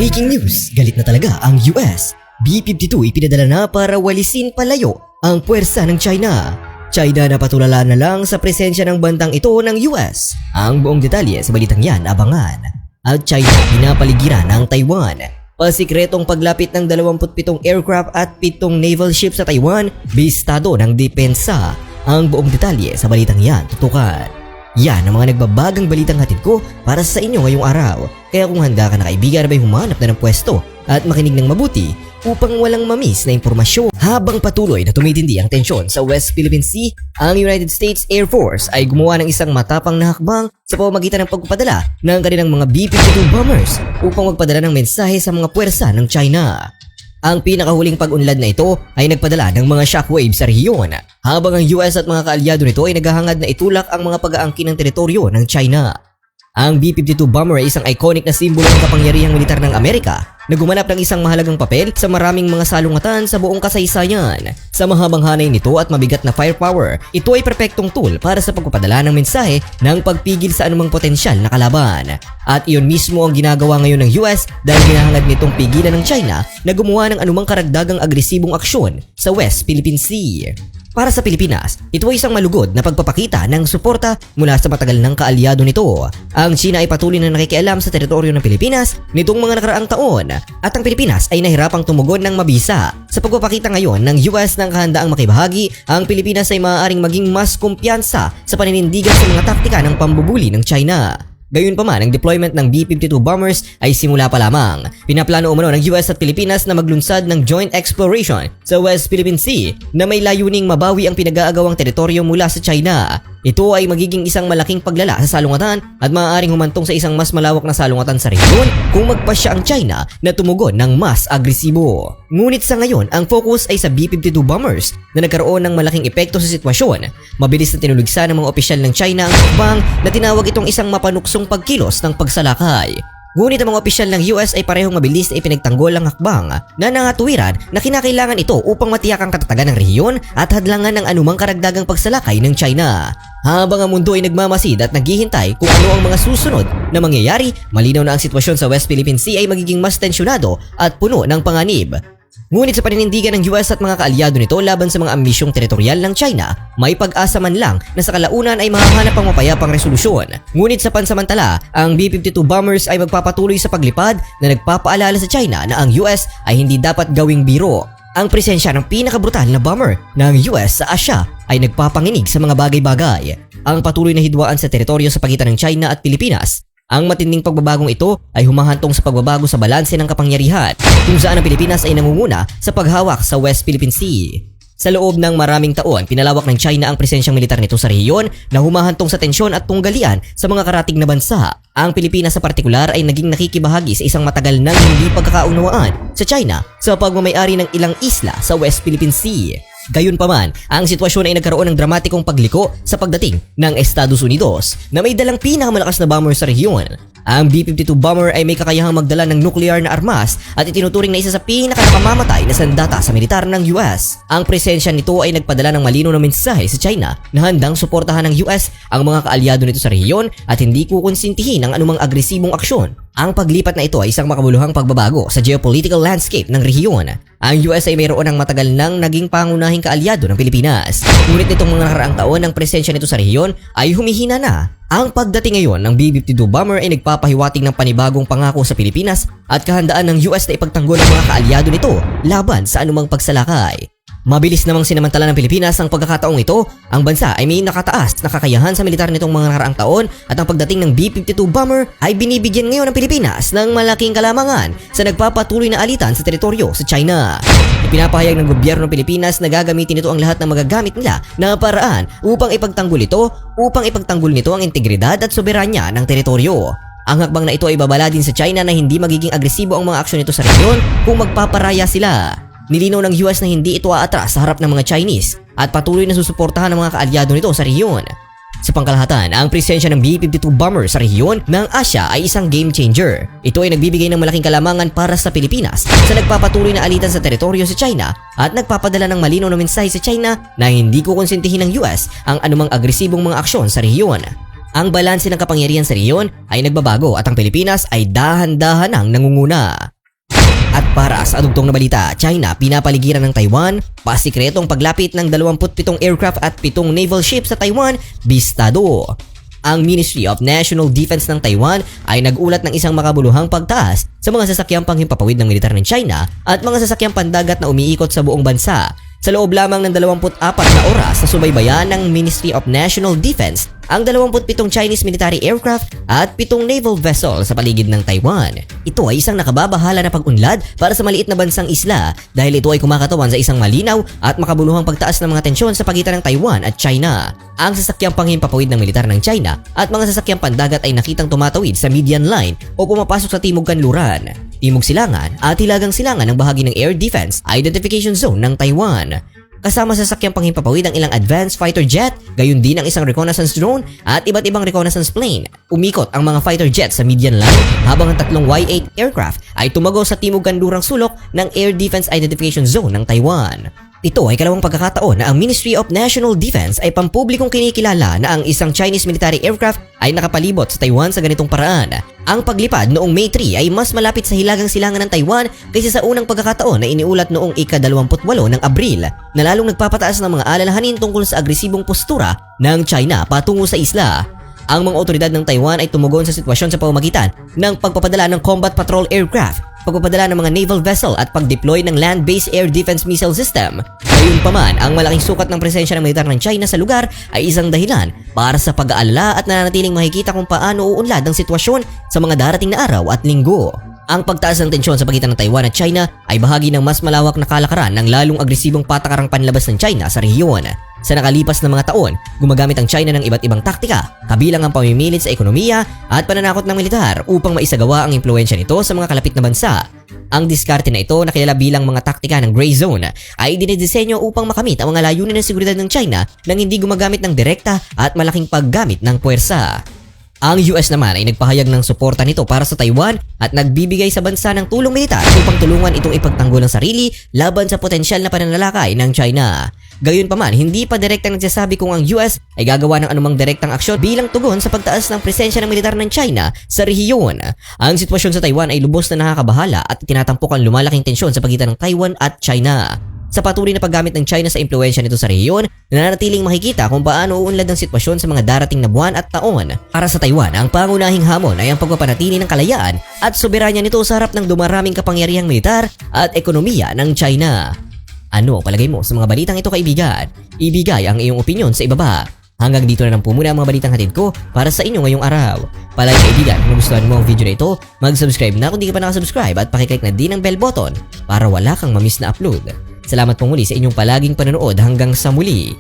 Breaking news, galit na talaga ang US. B-52 ipinadala na para walisin palayo ang puwersa ng China. China na patulala na lang sa presensya ng bantang ito ng US. Ang buong detalye sa balitang yan, abangan. At China pinapaligiran ng Taiwan. Pasikretong paglapit ng 27 aircraft at 7 naval ships sa Taiwan, bistado ng depensa. Ang buong detalye sa balitang yan, tutukan. Yan ang mga nagbabagang balitang hatid ko para sa inyo ngayong araw. Kaya kung handa ka na kaibigan, ay humanap na ng pwesto at makinig ng mabuti upang walang mamiss na impormasyon. Habang patuloy na tumitindi ang tensyon sa West Philippine Sea, ang United States Air Force ay gumawa ng isang matapang na hakbang sa pamamagitan ng pagpapadala ng kanilang mga B-52 bombers upang magpadala ng mensahe sa mga puwersa ng China. Ang pinakahuling pag-unlad na ito ay nagpadala ng mga shockwave sa rehiyon, habang ang US at mga kaalyado nito ay naghahangad na itulak ang mga pag-aangkin ng teritoryo ng China. Ang B-52 bomber ay isang iconic na simbolo ng kapangyarihang militar ng Amerika na gumanap ng isang mahalagang papel sa maraming mga salungatan sa buong kasaysayan. Sa mahabang hanay nito at mabigat na firepower, ito ay perpektong tool para sa pagpapadala ng mensahe ng pagpigil sa anumang potensyal na kalaban. At iyon mismo ang ginagawa ngayon ng US dahil hinahangad nitong pigilan ng China na gumawa ng anumang karagdagang agresibong aksyon sa West Philippine Sea. Para sa Pilipinas, ito ay isang malugod na pagpapakita ng suporta mula sa matagal ng kaalyado nito. Ang China ay patuloy na nakikialam sa teritoryo ng Pilipinas nitong mga nakaraang taon at ang Pilipinas ay nahirapang tumugon ng mabisa. Sa pagpapakita ngayon ng US ng kahandaang makibahagi, ang Pilipinas ay maaaring maging mas kumpiyansa sa paninindigan sa mga taktika ng pambubuli ng China. Gayunpaman, ang deployment ng B-52 bombers ay simula pa lamang. Pinaplano umano ng US at Pilipinas na maglunsad ng joint exploration sa West Philippine Sea na may layuning mabawi ang pinag-aagawang teritoryo mula sa China. Ito ay magiging isang malaking paglala sa salungatan at maaaring humantong sa isang mas malawak na salungatan sa rehiyon kung magpasya ang China na tumugon ng mas agresibo. Ngunit sa ngayon, ang focus ay sa B-52 bombers na nagkaroon ng malaking epekto sa sitwasyon. Mabilis na tinuligsa ng mga opisyal ng China ang hakbang na tinawag itong isang mapanuksong pagkilos ng pagsalakay. Ngunit ang mga opisyal ng US ay parehong mabilis na ipinagtanggol ang hakbang na nangatuwiran na kinakailangan ito upang matiyak ang katatagan ng rehiyon at hadlangan ng anumang karagdagang pagsalakay ng China. Habang ang mundo ay nagmamasid at naghihintay kung ano ang mga susunod na mangyayari, malinaw na ang sitwasyon sa West Philippine Sea ay magiging mas tensyonado at puno ng panganib. Ngunit sa paninindigan ng US at mga kaalyado nito laban sa mga ambisyong teritorial ng China, may pag-asa man lang na sa kalaunan ay mahahanap ang mapayapang resolusyon. Ngunit sa pansamantala, ang B-52 bombers ay magpapatuloy sa paglipad na nagpapaalala sa China na ang US ay hindi dapat gawing biro. Ang presensya ng pinakabrutal na bomber ng US sa Asia ay nagpapanginig sa mga bagay-bagay. Ang patuloy na hidwaan sa teritoryo sa pagitan ng China at Pilipinas. Ang matinding pagbabagong ito ay humahantong sa pagbabago sa balanse ng kapangyarihan kung saan ang Pilipinas ay nangunguna sa paghawak sa West Philippine Sea. Sa loob ng maraming taon, pinalawak ng China ang presensyang militar nito sa rehiyon na humahantong sa tensyon at tunggalian sa mga karatig na bansa. Ang Pilipinas sa partikular ay naging nakikibahagi sa isang matagal nang hindi pagkakaunawaan sa China sa pagmamayari ng ilang isla sa West Philippine Sea. Gayunpaman, ang sitwasyon ay nagkaroon ng dramatikong pagliko sa pagdating ng Estados Unidos na may dalang pinakamalakas na bomber sa rehiyon. Ang B-52 bomber ay may kakayahang magdala ng nuclear na armas at itinuturing na isa sa pinakanakamamatay na sandata sa militar ng US. Ang presensya nito ay nagpadala ng malinaw na mensahe sa China na handang suportahan ng US ang mga kaalyado nito sa rehiyon at hindi kukonsintihin ang anumang agresibong aksyon. Ang paglipat na ito ay isang makabuluhang pagbabago sa geopolitical landscape ng rehiyon. Ang US ay mayroon ng matagal nang naging pangunahing kaalyado ng Pilipinas. Ngunit nitong mga nakaraang taon ang presensya nito sa rehiyon ay humihina na. Ang pagdating ngayon ng B-52 bomber ay nagpapahiwatig ng panibagong pangako sa Pilipinas at kahandaan ng US na ipagtanggol ang mga kaalyado nito laban sa anumang pagsalakay. Mabilis namang sinamantala ng Pilipinas ang pagkakataong ito. Ang bansa ay may nakataas na kakayahan sa militar nitong mga nakaraang taon at ang pagdating ng B-52 bomber ay binibigyan ngayon ng Pilipinas ng malaking kalamangan sa nagpapatuloy na alitan sa teritoryo sa China. Ipinapahayag ng gobyerno ng Pilipinas na gagamitin nito ang lahat ng magagamit nila na paraan upang ipagtanggol nito ang integridad at soberanya ng teritoryo. Ang hakbang na ito ay babala din sa China na hindi magiging agresibo ang mga aksyon nito sa rehiyon kung magpaparaya sila. Nilinaw ng US na hindi ito aatras sa harap ng mga Chinese at patuloy na susuportahan ng mga kaalyado nito sa rehiyon. Sa pangkalahatan, ang presensya ng B-52 bomber sa rehiyon ng Asia ay isang game changer. Ito ay nagbibigay ng malaking kalamangan para sa Pilipinas sa nagpapatuloy na alitan sa teritoryo sa China at nagpapadala ng malinaw na mensahe sa China na hindi kukonsintihin ng US ang anumang agresibong mga aksyon sa rehiyon. Ang balanse ng kapangyarihan sa rehiyon ay nagbabago at ang Pilipinas ay dahan-dahan ang nangunguna. At para sa adugtong na balita, China pinapaligiran ng Taiwan, pasikretong paglapit ng 27 aircraft at 7 naval ships sa Taiwan, bistado. Ang Ministry of National Defense ng Taiwan ay nagulat ng isang makabuluhang pagtaas sa mga sasakyang panghimpapawid ng militar ng China at mga sasakyang pandagat na umiikot sa buong bansa. Sa loob lamang ng 24 na oras sa subaybayan ng Ministry of National Defense ang 27 Chinese military aircraft at 7 naval vessel sa paligid ng Taiwan. Ito ay isang nakababahala na pag-unlad para sa maliit na bansang isla dahil ito ay kumakatawan sa isang malinaw at makabuluhang pagtaas ng mga tensyon sa pagitan ng Taiwan at China. Ang sasakyang panghimpapawid ng militar ng China at mga sasakyang pandagat ay nakitang tumatawid sa median line o pumapasok sa timog kanluran, timog silangan at hilagang silangan ng bahagi ng Air Defense Identification Zone ng Taiwan. Kasama sa sasakyang panghimpapawid ang ilang advanced fighter jet, gayon din ang isang reconnaissance drone at iba't ibang reconnaissance plane. Umikot ang mga fighter jets sa median line habang ang tatlong Y-8 aircraft ay tumago sa timog kanlurang sulok ng Air Defense Identification Zone ng Taiwan. Ito ay kalawang pagkakataon na ang Ministry of National Defense ay pampublikong kinikilala na ang isang Chinese military aircraft ay nakapalibot sa Taiwan sa ganitong paraan. Ang paglipad noong May 3 ay mas malapit sa hilagang silangan ng Taiwan kaysa sa unang pagkakataon na iniulat noong ika-28 ng Abril na lalong nagpapataas ng mga alalahanin tungkol sa agresibong postura ng China patungo sa isla. Ang mga otoridad ng Taiwan ay tumugon sa sitwasyon sa pamamagitan ng pagpapadala ng combat patrol aircraft, pagpapadala ng mga naval vessel at pag-deploy ng land-based air defense missile system. Gayunpaman, ang malaking sukat ng presensya ng militar ng China sa lugar ay isang dahilan para sa pag-aalala at nananatiling makikita kung paano uunlad ang sitwasyon sa mga darating na araw at linggo. Ang pagtaas ng tensyon sa pagitan ng Taiwan at China ay bahagi ng mas malawak na kalakaran ng lalong agresibong patakarang panlabas ng China sa rehiyon. Sa nakalipas na mga taon, gumagamit ang China ng iba't ibang taktika, kabilang ang pamimilit sa ekonomiya at pananakot ng militar upang maisagawa ang impluwensya nito sa mga kalapit na bansa. Ang diskarte na ito na kilala bilang mga taktika ng gray zone ay dinidisenyo upang makamit ang mga layunin ng seguridad ng China nang hindi gumagamit ng direkta at malaking paggamit ng puwersa. Ang US naman ay nagpahayag ng suporta nito para sa Taiwan at nagbibigay sa bansa ng tulong militar upang tulungan itong ipagtanggol ang sarili laban sa potensyal na pananalakay ng China. Gayunpaman, hindi pa direktang nagsasabi kung ang US ay gagawa ng anumang direktang aksyon bilang tugon sa pagtaas ng presensya ng militar ng China sa rehiyon. Ang sitwasyon sa Taiwan ay lubos na nakakabahala at tinatampok ang lumalaking tensyon sa pagitan ng Taiwan at China. Sa patuloy na paggamit ng China sa impluwensya nito sa rehiyon, nananatiling makikita kung paano uunlad ang sitwasyon sa mga darating na buwan at taon. Para sa Taiwan, ang pangunahing hamon ay ang pagpapanatili ng kalayaan at soberanya nito sa harap ng dumaraming kapangyarihang militar at ekonomiya ng China. Ano ang palagay mo sa mga balitang ito, kaibigan? Ibigay ang iyong opinyon sa ibaba. Hanggang dito na lang po muna ang mga balitang hatid ko para sa inyo ngayong araw. Palagi kaibigan, kung nagustuhan mo ang video na ito, mag-subscribe na kung di ka pa nakasubscribe at pakiclick na din ang bell button para wala kang mamiss na upload. Salamat po muli sa inyong palaging panonood hanggang sa muli.